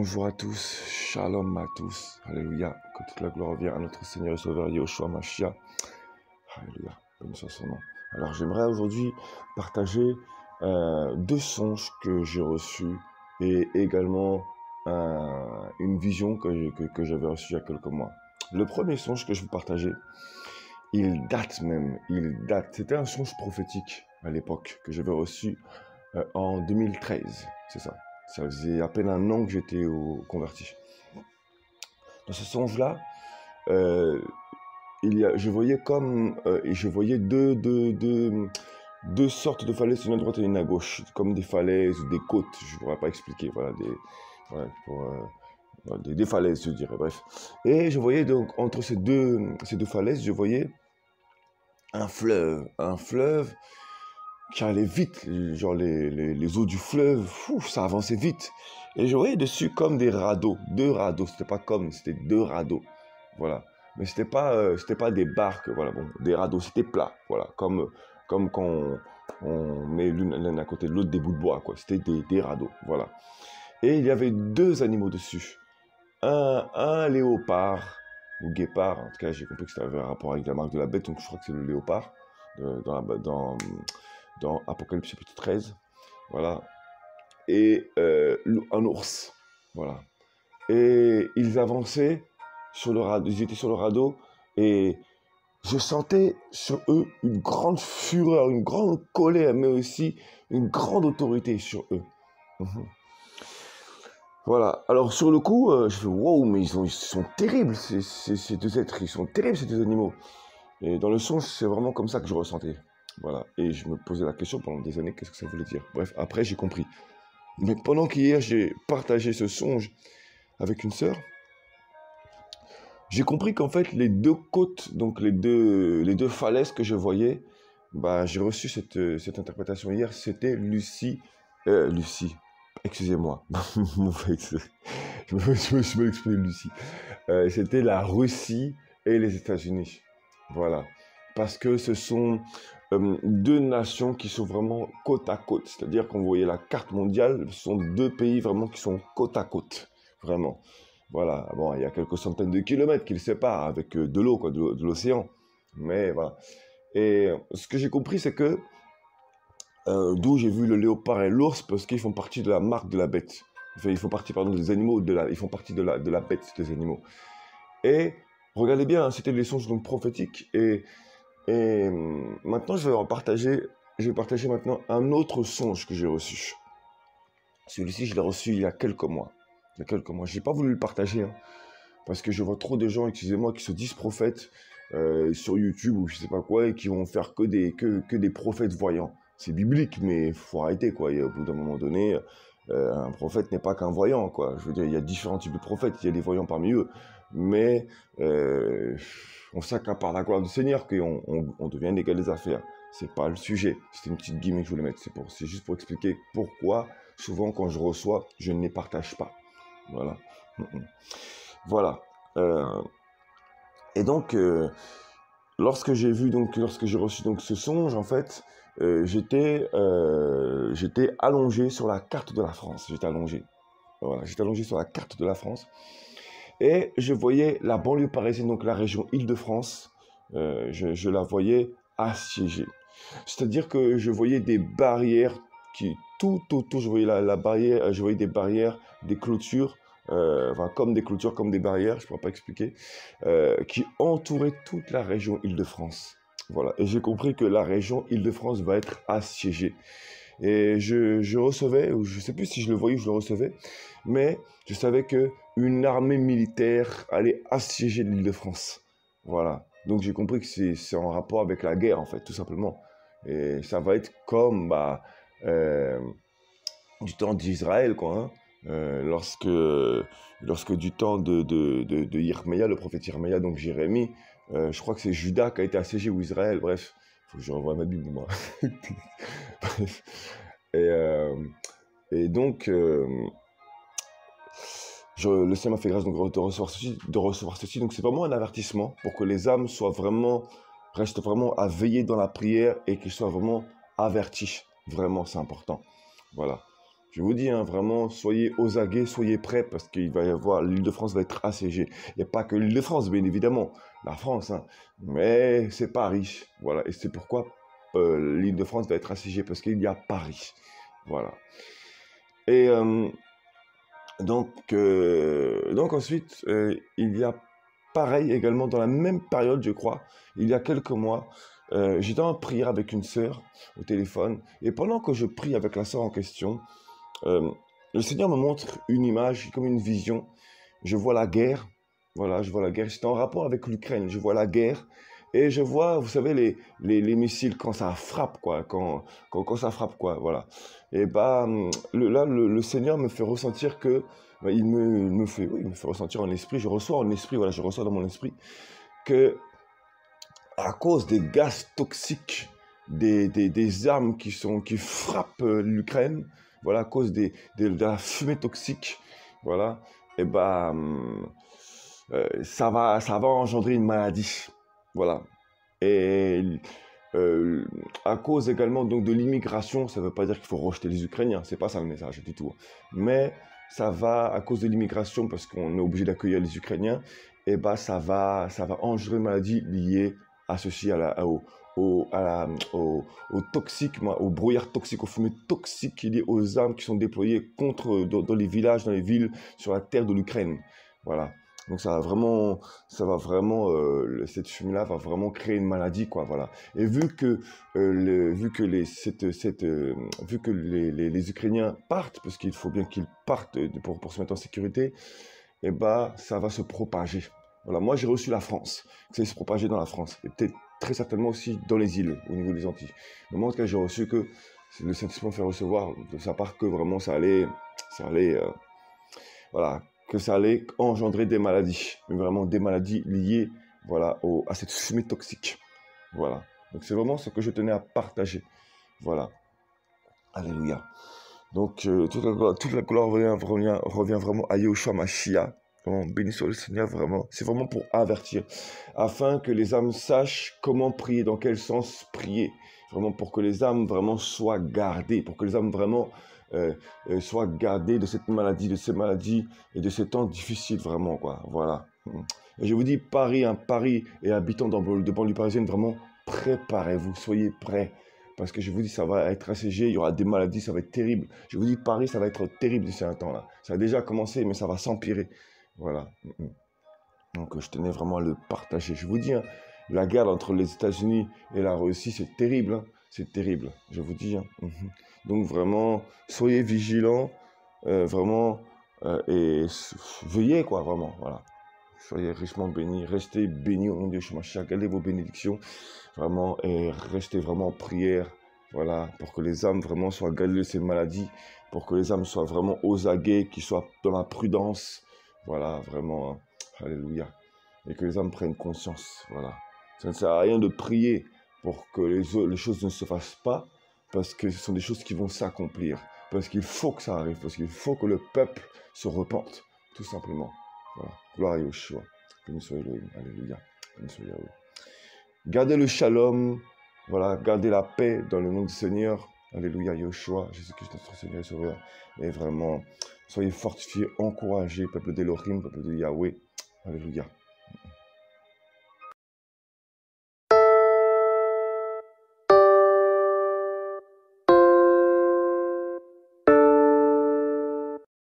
Bonjour à tous, shalom à tous, alléluia, que toute la gloire vienne à notre Seigneur et Sauveur Yahushua Mashiach, alléluia, béni soit son nom. Alors j'aimerais aujourd'hui partager deux songes que j'ai reçus et également une vision que j'avais reçue il y a quelques mois. Le premier songe que je vais partager, il date, c'était un songe prophétique à l'époque que j'avais reçu en 2013, c'est ça. Ça faisait à peine un an que j'étais converti. Dans ce songe-là, je voyais deux sortes de falaises, une à droite et une à gauche, comme des falaises ou des côtes, je ne pourrais pas expliquer, voilà, des falaises, je dirais, bref. Et je voyais donc, entre ces deux falaises, je voyais un fleuve qui allait vite, genre les eaux du fleuve, ça avançait vite. Et je voyais dessus comme des radeaux, c'était pas comme, c'était deux radeaux, voilà. Mais c'était pas des barques, voilà, bon, des radeaux, c'était plat, voilà, comme quand on met l'un à côté de l'autre des bouts de bois, quoi. C'était des radeaux, voilà. Et il y avait deux animaux dessus, un léopard, ou guépard, en tout cas j'ai compris que ça avait un rapport avec la marque de la bête, donc je crois que c'est le léopard, dans Apocalypse chapitre 13, voilà, et un ours, voilà. Et ils avançaient sur le radeau, ils étaient sur le radeau, et je sentais sur eux une grande fureur, une grande colère, mais aussi une grande autorité sur eux. Voilà, alors sur le coup, je fais wow, mais ils sont terribles, ces deux êtres, ils sont terribles, ces deux animaux. Et dans le songe, c'est vraiment comme ça que je ressentais. Voilà, et je me posais la question pendant des années, qu'est-ce que ça voulait dire? Bref, après j'ai compris. Mais pendant qu'hier j'ai partagé ce songe avec une sœur, j'ai compris qu'en fait les deux côtes, donc les deux falaises que je voyais, bah, j'ai reçu cette interprétation hier, c'était Lucie, excusez-moi, je me suis mal exprimé Lucie, c'était la Russie et les États-Unis, voilà, parce que ce sont deux nations qui sont vraiment côte à côte, c'est-à-dire quand vous voyez la carte mondiale, ce sont deux pays vraiment qui sont côte à côte, vraiment. Voilà, bon, il y a quelques centaines de kilomètres qui les séparent avec de l'eau, quoi, de l'océan, mais voilà. Et ce que j'ai compris, c'est que d'où j'ai vu le léopard et l'ours, parce qu'ils font partie de la marque de la bête. Enfin, ils font partie, pardon, des animaux, ils font partie de la bête des animaux. Et regardez bien, hein, c'était des songes donc prophétiques. Et maintenant, je vais partager maintenant un autre songe que j'ai reçu. Celui-ci, je l'ai reçu il y a quelques mois. Je n'ai pas voulu le partager, hein, parce que je vois trop de gens, excusez-moi, qui se disent prophètes sur YouTube ou je sais pas quoi, et qui vont faire que des prophètes voyants. C'est biblique, mais il faut arrêter, quoi. Et au bout d'un moment donné, un prophète n'est pas qu'un voyant, quoi. Je veux dire, il y a différents types de prophètes, il y a des voyants parmi eux. Mais on s'accapare la gloire du Seigneur qu'on devient égal des affaires. C'est pas le sujet. C'était une petite gimmick que je voulais mettre. C'est juste pour expliquer pourquoi, souvent, quand je reçois, je ne les partage pas. Voilà. Voilà. Et donc, lorsque j'ai reçu donc ce songe, en fait, j'étais allongé sur la carte de la France. J'étais allongé. Voilà, j'étais allongé sur la carte de la France. Et je voyais la banlieue parisienne, donc la région Île-de-France, je la voyais assiégée. C'est-à-dire que je voyais des barrières qui, tout autour, je voyais la barrière, je voyais des barrières, des clôtures, comme des clôtures, comme des barrières, je ne pourrais pas expliquer, qui entouraient toute la région Île-de-France. Voilà. Et j'ai compris que la région Île-de-France va être assiégée. Et je recevais, ou je ne sais plus si je le voyais ou je le recevais, mais je savais qu'une armée militaire allait assiéger l'Île-de-France. Voilà. Donc j'ai compris que c'est en rapport avec la guerre, en fait, tout simplement. Et ça va être comme du temps d'Israël, quoi. Hein. Lorsque du temps de Yerméia, le prophète Yerméia, donc Jérémie, je crois que c'est Juda qui a été assiégé, ou Israël, bref. Il faut que je revoie ma Bible, moi. Bref. Et donc, le Seigneur m'a fait grâce donc, de recevoir ceci. Donc, c'est vraiment un avertissement pour que les âmes restent vraiment à veiller dans la prière et qu'ils soient vraiment avertis. Vraiment, c'est important. Voilà. Je vous dis, hein, vraiment, soyez aux aguets, soyez prêts, parce qu'il va y avoir, l'Île-de-France va être assiégée. Il n'y a pas que l'Île-de-France, bien évidemment, la France, hein, mais c'est Paris, voilà. Et c'est pourquoi l'Île-de-France va être assiégée, parce qu'il y a Paris, voilà. Et donc ensuite, il y a pareil également dans la même période, je crois, il y a quelques mois, j'étais en prière avec une sœur au téléphone, et pendant que je prie avec la sœur en question, euh, le Seigneur me montre une image, comme une vision. Je vois la guerre, voilà, je vois la guerre. C'est en rapport avec l'Ukraine. Je vois la guerre et je vois, vous savez, les missiles quand ça frappe, quoi, quand ça frappe, quoi, voilà. Et bah, là, le Seigneur me fait ressentir que, bah, il me fait ressentir en esprit. Je reçois en esprit, voilà, je reçois dans mon esprit que à cause des gaz toxiques, des armes qui frappent l'Ukraine, voilà, à cause de la fumée toxique, voilà, et ben, ça va engendrer une maladie, voilà. Et à cause également donc de l'immigration, ça ne veut pas dire qu'il faut rejeter les Ukrainiens, c'est pas ça le message du tout, mais ça va à cause de l'immigration parce qu'on est obligé d'accueillir les Ukrainiens, et ben ça va engendrer une maladie liée associée au toxique, au brouillard toxique, aux fumées toxiques liées aux armes qui sont déployées dans les villages, dans les villes, sur la terre de l'Ukraine. Voilà. Donc cette fumée-là va vraiment créer une maladie, quoi, voilà. Et vu que les Ukrainiens partent, parce qu'il faut bien qu'ils partent pour se mettre en sécurité, et bah, ça va se propager. Voilà, moi j'ai reçu la France, que ça va se propager dans la France, et peut-être très certainement aussi dans les îles, au niveau des Antilles. Mais moi, en tout cas, j'ai reçu que le Saint-Esprit m'a fait recevoir de sa part que vraiment voilà, que ça allait engendrer des maladies, mais vraiment des maladies liées, voilà, à cette fumée toxique. Voilà. Donc c'est vraiment ce que je tenais à partager. Voilà. Alléluia. Donc toute la gloire revient vraiment à Yahushua Mashiach. Vraiment, béni soit le Seigneur, vraiment. C'est vraiment pour avertir, afin que les âmes sachent comment prier, dans quel sens prier. Vraiment pour que les âmes vraiment soient gardées, pour que les âmes vraiment soient gardées de cette maladie, de ces maladies et de ces temps difficiles, vraiment, quoi. Voilà. Et je vous dis, Paris et habitants de banlieue parisienne, vraiment, préparez-vous, soyez prêts. Parce que je vous dis, ça va être assiégé, il y aura des maladies, ça va être terrible. Je vous dis, Paris, ça va être terrible d'ici un temps là. Ça a déjà commencé, mais ça va s'empirer. Voilà. Donc je tenais vraiment à le partager. Je vous dis, hein, la guerre entre les États-Unis et la Russie, c'est terrible. Hein. C'est terrible, je vous dis. Hein. Donc vraiment, soyez vigilants, vraiment, et veillez, quoi, vraiment. Voilà. Soyez richement bénis, restez bénis au nom de Yeshua. Gardez vos bénédictions, vraiment, et restez vraiment en prière, voilà, pour que les âmes vraiment soient gardées de ces maladies, pour que les âmes soient vraiment aux aguets, qu'ils soient dans la prudence, voilà, vraiment, hein. Alléluia. Et que les âmes prennent conscience, voilà. Ça ne sert à rien de prier pour que les choses ne se fassent pas, parce que ce sont des choses qui vont s'accomplir, parce qu'il faut que ça arrive, parce qu'il faut que le peuple se repente, tout simplement. Voilà. Gloire à Yeshua. Béni soit Elohim. Alléluia. Béni soit Yahweh. Gardez le shalom. Voilà. Gardez la paix dans le nom du Seigneur. Alléluia. Yeshua. Jésus-Christ, notre Seigneur et Sauveur. Et vraiment, soyez fortifiés, encouragés, peuple d'Elohim, peuple de Yahweh. Alléluia.